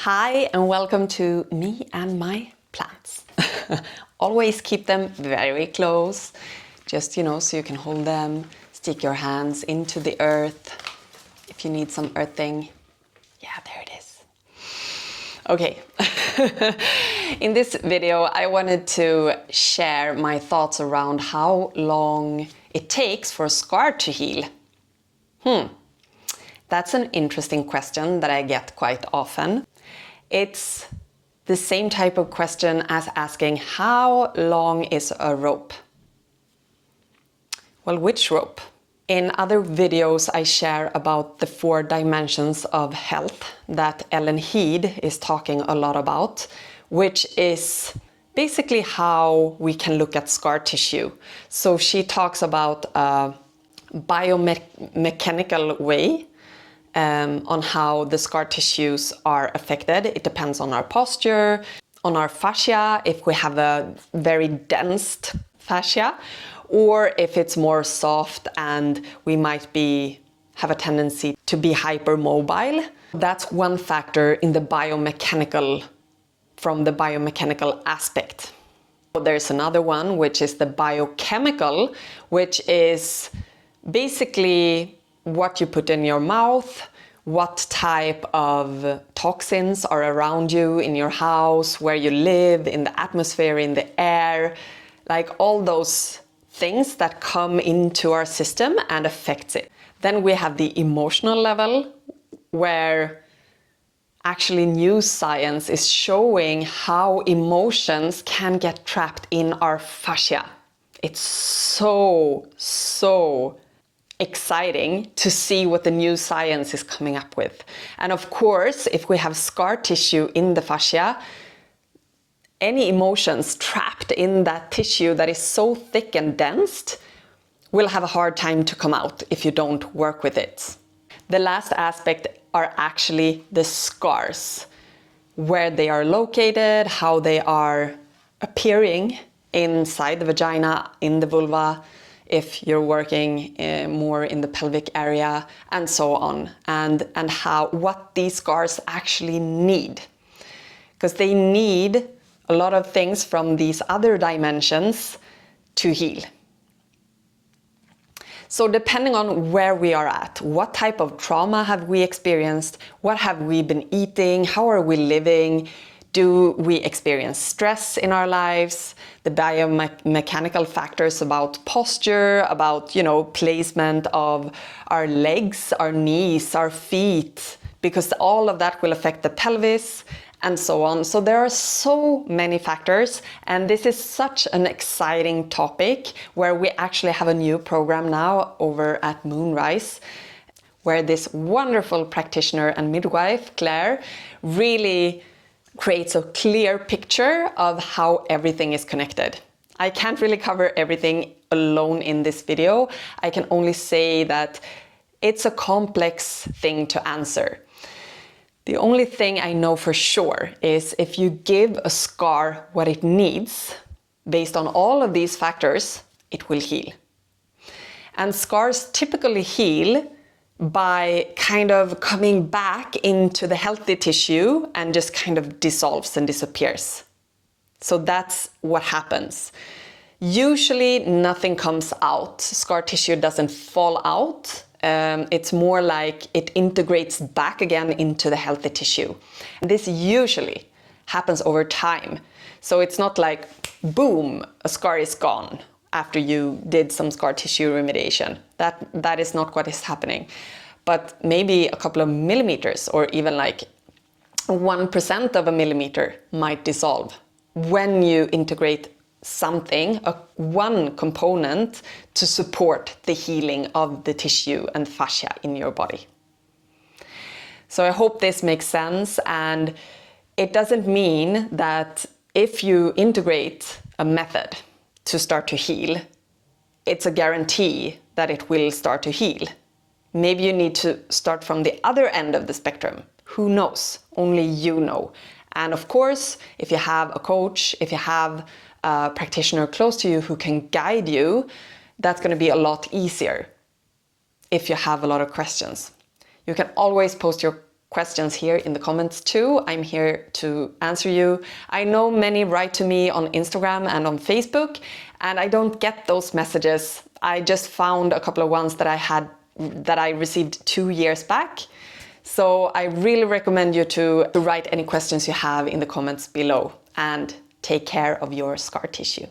Hi and welcome to me and my plants. Always keep them very close, just so you can hold them, stick your hands into the earth if you need some earthing. Yeah, there it is. Okay, in this video I wanted to share my thoughts around how long it takes for a scar to heal. That's an interesting question that I get quite often. It's the same type of question as asking, how long is a rope? Well, which rope? In other videos I share about the 4 dimensions of health that Ellen Heed is talking a lot about, which is basically how we can look at scar tissue. So she talks about a biomechanical way on how the scar tissues are affected. It depends on our posture, on our fascia, if we have a very dense fascia, or if it's more soft and we might have a tendency to be hypermobile. That's one factor in the from the biomechanical aspect. There's another one, which is the biochemical, which is basically what you put in your mouth, what type of toxins are around you in your house, where you live, in the atmosphere, in the air, like all those things that come into our system and affects it. Then we have the emotional level, where actually new science is showing how emotions can get trapped in our fascia. It's so exciting to see what the new science is coming up with. And of course, if we have scar tissue in the fascia, any emotions trapped in that tissue that is so thick and dense will have a hard time to come out if you don't work with it. The last aspect are actually the scars, where they are located, how they are appearing inside the vagina, in the vulva, if you're working more in the pelvic area, and so on, and what these scars actually need. Because they need a lot of things from these other dimensions to heal. So depending on where we are at, what type of trauma have we experienced, what have we been eating, how are we living, do we experience stress in our lives, the biomechanical factors about posture, about, placement of our legs, our knees, our feet, because all of that will affect the pelvis, and so on. So there are so many factors, and this is such an exciting topic where we actually have a new program now over at MoonRise, where this wonderful practitioner and midwife, Claire, really creates a clear picture of how everything is connected. I can't really cover everything alone in this video. I can only say that it's a complex thing to answer. The only thing I know for sure is if you give a scar what it needs, based on all of these factors, it will heal. And scars typically heal by kind of coming back into the healthy tissue and just kind of dissolves and disappears. So that's what happens. Usually nothing comes out. Scar tissue doesn't fall out. It's more like it integrates back again into the healthy tissue. And this usually happens over time. So it's not like, boom, a scar is gone after you did some scar tissue remediation. That is not what is happening. But maybe a couple of millimeters, or even like 1% of a millimeter might dissolve when you integrate something, one component, to support the healing of the tissue and fascia in your body. So I hope this makes sense, and it doesn't mean that if you integrate a method to start to heal, it's a guarantee that it will start to heal. Maybe you need to start from the other end of the spectrum. Who knows? Only you know. And of course, if you have a coach, if you have a practitioner close to you who can guide you, that's going to be a lot easier if you have a lot of questions. You can always post your questions here in the comments too. I'm here to answer you. I know many write to me on Instagram and on Facebook, and I don't get those messages. I just found a couple of ones that I received 2 years back. So I really recommend you to write any questions you have in the comments below, and take care of your scar tissue.